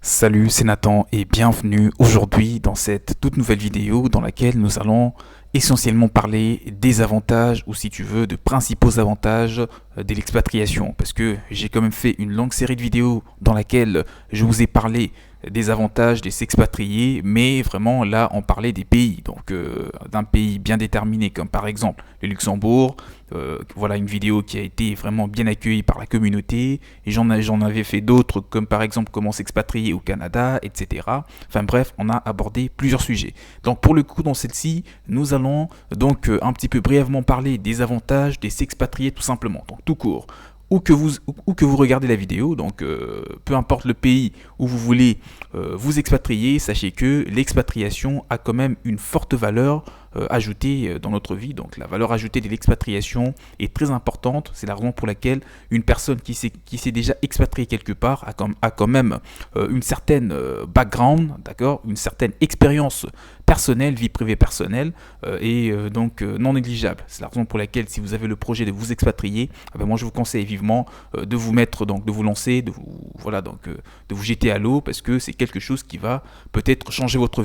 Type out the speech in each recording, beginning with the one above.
Salut, c'est Nathan et bienvenue aujourd'hui dans cette toute nouvelle vidéo dans laquelle nous allons essentiellement parler des avantages ou si tu veux de principaux avantages de l'expatriation parce que j'ai quand même fait une longue série de vidéos dans laquelle je vous ai parlé des avantages de s'expatrier, mais vraiment là on parlait des pays, donc d'un pays bien déterminé comme par exemple le Luxembourg. Voilà une vidéo qui a été vraiment bien accueillie par la communauté et j'en avais fait d'autres comme par exemple comment s'expatrier au Canada, etc. Enfin bref, on a abordé plusieurs sujets. Donc pour le coup dans celle-ci, nous allons donc un petit peu brièvement parler des avantages de s'expatrier tout simplement, donc tout court où que vous regardez la vidéo, donc peu importe le pays où vous voulez vous expatrier, sachez que l'expatriation a quand même une forte valeur ajoutée dans notre vie. Donc la valeur ajoutée de l'expatriation est très importante. C'est la raison pour laquelle une personne qui s'est déjà expatriée quelque part a quand même une certaine background, d'accord, une certaine expérience personnelle, vie privée personnelle, donc non négligeable. C'est la raison pour laquelle si vous avez le projet de vous expatrier, moi je vous conseille vivement de vous mettre, donc de vous lancer, de vous jeter à l'eau parce que c'est quelque chose qui va peut-être changer votre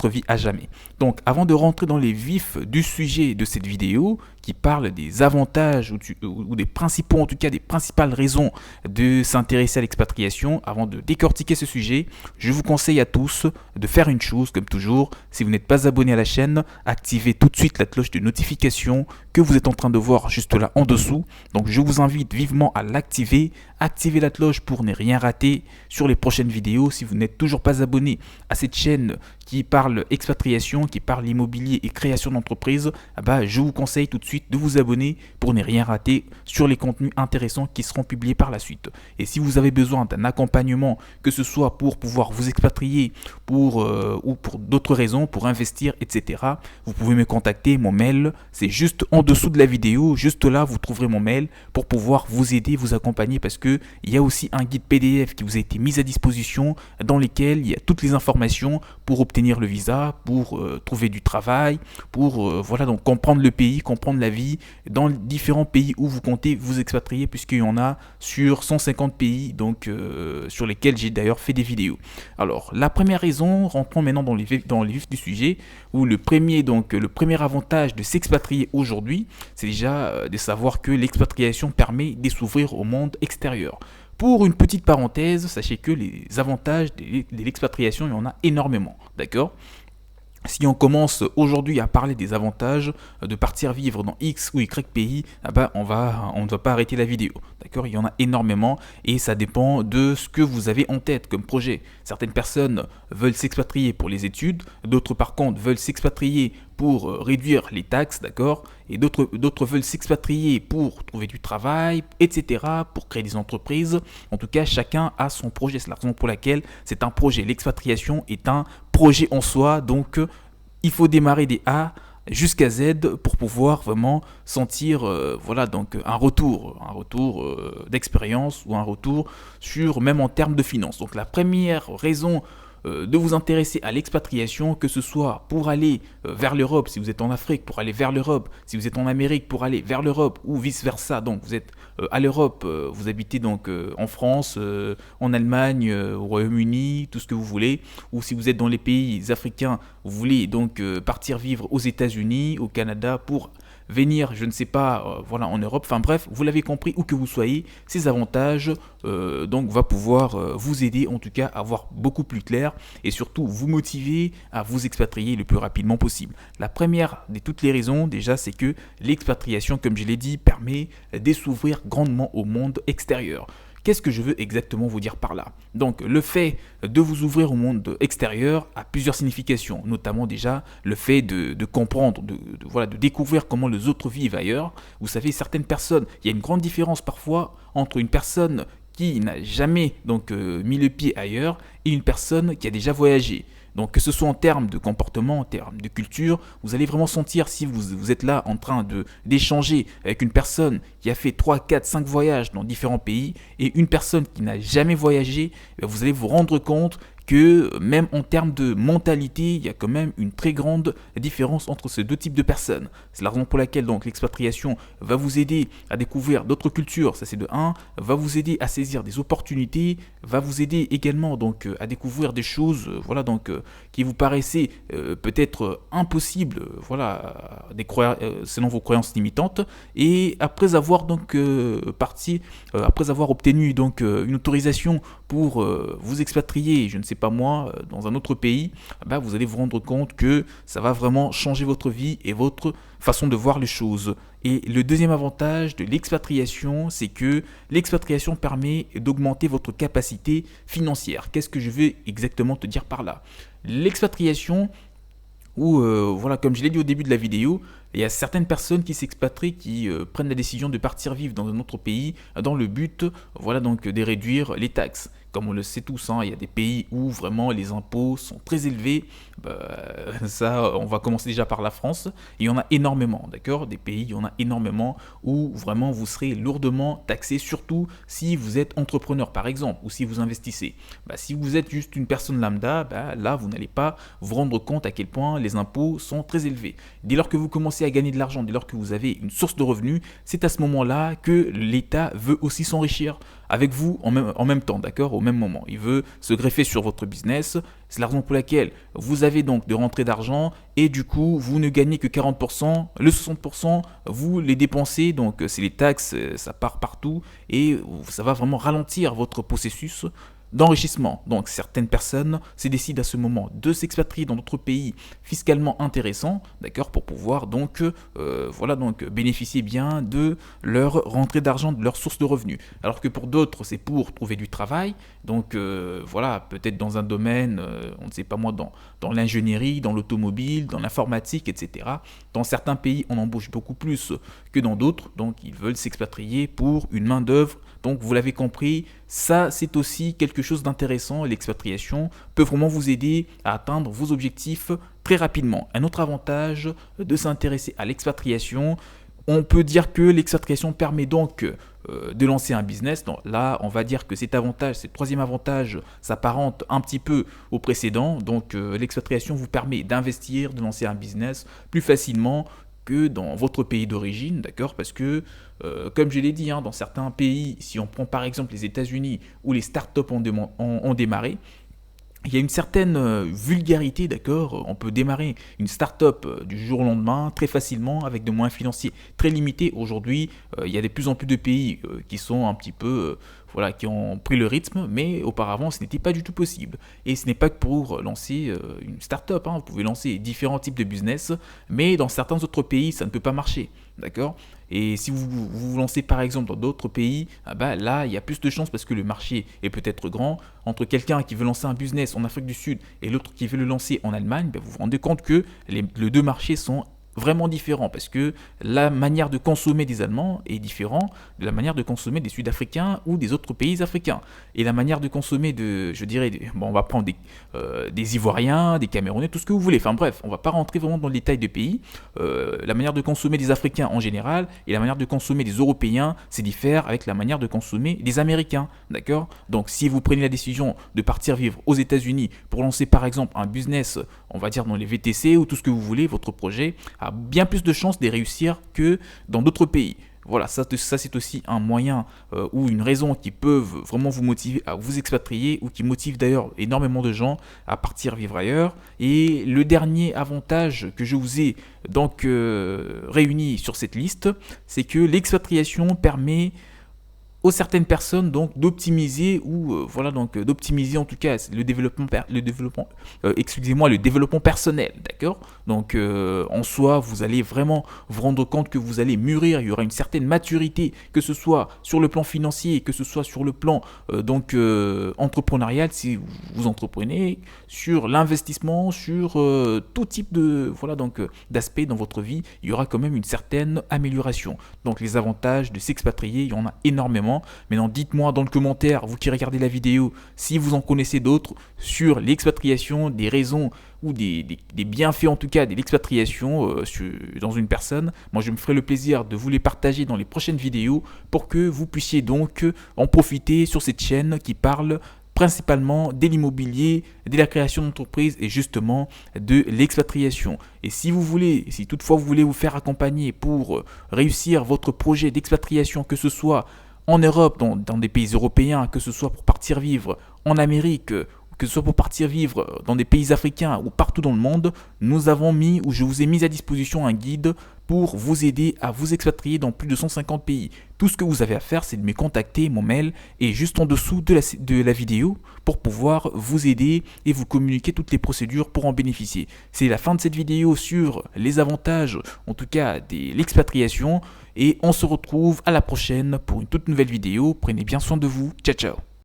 vie à jamais. Donc avant de rentrer dans les vifs du sujet de cette vidéo qui parle des avantages ou des principaux, en tout cas des principales raisons de s'intéresser à l'expatriation, avant de décortiquer ce sujet, je vous conseille à tous de faire une chose comme toujours. Si vous n'êtes pas abonné à la chaîne, activez tout de suite la cloche de notification que vous êtes en train de voir juste là en dessous. Donc je vous invite vivement à l'activer. Activez la cloche pour ne rien rater sur les prochaines vidéos. Si vous n'êtes toujours pas abonné à cette chaîne qui parle expatriation, qui parle immobilier et création d'entreprise, je vous conseille tout de suite de vous abonner pour ne rien rater sur les contenus intéressants qui seront publiés par la suite. Et si vous avez besoin d'un accompagnement, que ce soit pour pouvoir vous expatrier ou pour d'autres raisons, pour investir, etc., vous pouvez me contacter. Mon mail, c'est juste en dessous de la vidéo. Juste là, vous trouverez mon mail pour pouvoir vous aider, vous accompagner parce que il y a aussi un guide PDF qui vous a été mis à disposition dans lequel il y a toutes les informations pour obtenir le visa, pour trouver du travail, pour donc comprendre le pays, comprendre la vie dans les différents pays où vous comptez vous expatrier puisqu'il y en a sur 150 pays donc sur lesquels j'ai d'ailleurs fait des vidéos. Alors la première raison, rentrons maintenant dans les vifs du sujet, où le premier avantage de s'expatrier aujourd'hui, c'est déjà de savoir que l'expatriation permet de s'ouvrir au monde extérieur. Pour une petite parenthèse, sachez que les avantages de l'expatriation, il y en a énormément, d'accord ? Si on commence aujourd'hui à parler des avantages de partir vivre dans X ou Y pays, on ne va pas arrêter la vidéo. D'accord ? Il y en a énormément et ça dépend de ce que vous avez en tête comme projet. Certaines personnes veulent s'expatrier pour les études, d'autres par contre veulent s'expatrier pour réduire les taxes, d'accord ? Et d'autres veulent s'expatrier pour trouver du travail, etc., pour créer des entreprises. En tout cas, chacun a son projet. C'est la raison pour laquelle c'est un projet. L'expatriation est un projet en soi, donc il faut démarrer des A jusqu'à Z pour pouvoir vraiment sentir donc un retour d'expérience ou un retour sur même en termes de finances. Donc la première raison de vous intéresser à l'expatriation, que ce soit pour aller vers l'Europe, si vous êtes en Afrique, pour aller vers l'Europe, si vous êtes en Amérique, pour aller vers l'Europe, ou vice-versa, donc vous êtes à l'Europe, vous habitez donc en France, en Allemagne, au Royaume-Uni, tout ce que vous voulez, ou si vous êtes dans les pays africains, vous voulez donc partir vivre aux États-Unis, au Canada, pour venir, je ne sais pas, en Europe, enfin bref, vous l'avez compris, où que vous soyez, ces avantages donc va pouvoir vous aider en tout cas à voir beaucoup plus clair et surtout vous motiver à vous expatrier le plus rapidement possible. La première de toutes les raisons déjà, c'est que l'expatriation, comme je l'ai dit, permet de s'ouvrir grandement au monde extérieur. Qu'est-ce que je veux exactement vous dire par là ? Donc le fait de vous ouvrir au monde extérieur a plusieurs significations, notamment déjà le fait de comprendre, de découvrir comment les autres vivent ailleurs. Vous savez, certaines personnes, il y a une grande différence parfois entre une personne qui n'a jamais mis le pied ailleurs et une personne qui a déjà voyagé. Donc que ce soit en termes de comportement, en termes de culture, vous allez vraiment sentir si vous êtes là en train d'échanger avec une personne qui a fait 3, 4, 5 voyages dans différents pays et une personne qui n'a jamais voyagé, vous allez vous rendre compte que même en termes de mentalité, il y a quand même une très grande différence entre ces deux types de personnes. C'est la raison pour laquelle donc l'expatriation va vous aider à découvrir d'autres cultures, ça c'est de 1, va vous aider à saisir des opportunités, va vous aider également donc à découvrir des choses qui vous paraissaient peut-être impossibles selon vos croyances limitantes, et après avoir après avoir obtenu donc une autorisation pour vous expatrier, je ne sais pas moi, dans un autre pays, vous allez vous rendre compte que ça va vraiment changer votre vie et votre façon de voir les choses. Et le deuxième avantage de l'expatriation, c'est que l'expatriation permet d'augmenter votre capacité financière. Qu'est-ce que je vais exactement te dire par là? L'expatriation, comme je l'ai dit au début de la vidéo, il y a certaines personnes qui s'expatrient, qui prennent la décision de partir vivre dans un autre pays dans le but de réduire les taxes. Comme on le sait tous, il y a des pays où vraiment les impôts sont très élevés. Ça, on va commencer déjà par la France. Il y en a énormément, d'accord? Des pays, il y en a énormément où vraiment vous serez lourdement taxé, surtout si vous êtes entrepreneur par exemple, ou si vous investissez. Si vous êtes juste une personne lambda, là vous n'allez pas vous rendre compte à quel point les impôts sont très élevés. Dès lors que vous commencez à gagner de l'argent, dès lors que vous avez une source de revenus, c'est à ce moment-là que l'État veut aussi s'enrichir avec vous en même temps, d'accord, au même moment. Il veut se greffer sur votre business. C'est la raison pour laquelle vous avez donc de rentrées d'argent et du coup, vous ne gagnez que 40%. Le 60%, vous les dépensez. Donc, c'est les taxes, ça part partout et ça va vraiment ralentir votre processus d'enrichissement. Donc certaines personnes se décident à ce moment de s'expatrier dans d'autres pays fiscalement intéressants, d'accord, pour pouvoir donc bénéficier bien de leur rentrée d'argent, de leur source de revenus. Alors que pour d'autres, c'est pour trouver du travail. Donc peut-être dans un domaine, on ne sait pas moi, dans l'ingénierie, dans l'automobile, dans l'informatique, etc. Dans certains pays, on embauche beaucoup plus que dans d'autres. Donc ils veulent s'expatrier pour une main-d'œuvre. Donc vous l'avez compris, ça c'est aussi quelque chose d'intéressant. L'expatriation peut vraiment vous aider à atteindre vos objectifs très rapidement. Un autre avantage de s'intéresser à l'expatriation, on peut dire que l'expatriation permet donc de lancer un business. Donc là, on va dire que ce troisième avantage s'apparente un petit peu au précédent. Donc l'expatriation vous permet d'investir, de lancer un business plus facilement que dans votre pays d'origine, d'accord? Parce que, comme je l'ai dit, dans certains pays, si on prend par exemple les États-Unis où les startups ont démarré, il y a une certaine vulgarité, d'accord? On peut démarrer une start-up du jour au lendemain très facilement avec des moyens financiers très limités. Aujourd'hui, il y a de plus en plus de pays qui sont un petit peu, qui ont pris le rythme, mais auparavant, ce n'était pas du tout possible. Et ce n'est pas que pour lancer une start-up, vous pouvez lancer différents types de business, mais dans certains autres pays, ça ne peut pas marcher, d'accord? Et si vous vous lancez par exemple dans d'autres pays, là il y a plus de chances parce que le marché est peut-être grand. Entre quelqu'un qui veut lancer un business en Afrique du Sud et l'autre qui veut le lancer en Allemagne, vous vous rendez compte que les deux marchés sont vraiment différents parce que la manière de consommer des Allemands est différente de la manière de consommer des Sud-Africains ou des autres pays africains. Et la manière de consommer on va prendre des Ivoiriens, des Camerounais, tout ce que vous voulez. Enfin bref, on va pas rentrer vraiment dans le détail des pays. La manière de consommer des Africains en général et la manière de consommer des Européens, c'est diffère avec la manière de consommer des Américains, d'accord? Donc si vous prenez la décision de partir vivre aux États-Unis pour lancer par exemple un business, on va dire dans les VTC ou tout ce que vous voulez, votre projet a bien plus de chances de réussir que dans d'autres pays. Voilà, ça c'est aussi un moyen ou une raison qui peuvent vraiment vous motiver à vous expatrier ou qui motive d'ailleurs énormément de gens à partir vivre ailleurs. Et le dernier avantage que je vous ai donc réuni sur cette liste, c'est que l'expatriation permet aux certaines personnes donc d'optimiser d'optimiser en tout cas le développement personnel, d'accord? Donc en soi, vous allez vraiment vous rendre compte que vous allez mûrir, il y aura une certaine maturité, que ce soit sur le plan financier, que ce soit sur le plan entrepreneurial si vous entreprenez, sur l'investissement, sur tout type d'aspect dans votre vie, il y aura quand même une certaine amélioration. Donc les avantages de s'expatrier, il y en a énormément. Maintenant, dites-moi dans le commentaire, vous qui regardez la vidéo, si vous en connaissez d'autres sur l'expatriation, des raisons ou des bienfaits en tout cas de l'expatriation dans une personne. Moi, je me ferai le plaisir de vous les partager dans les prochaines vidéos pour que vous puissiez donc en profiter sur cette chaîne qui parle principalement de l'immobilier, de la création d'entreprise et justement de l'expatriation. Et si toutefois vous voulez vous faire accompagner pour réussir votre projet d'expatriation, que ce soit en Europe, dans des pays européens, que ce soit pour partir vivre en Amérique, que ce soit pour partir vivre dans des pays africains ou partout dans le monde, je vous ai mis à disposition un guide pour vous aider à vous expatrier dans plus de 150 pays. Tout ce que vous avez à faire, c'est de me contacter, mon mail est juste en dessous de la vidéo pour pouvoir vous aider et vous communiquer toutes les procédures pour en bénéficier. C'est la fin de cette vidéo sur les avantages, en tout cas de l'expatriation, et on se retrouve à la prochaine pour une toute nouvelle vidéo. Prenez bien soin de vous. Ciao ciao.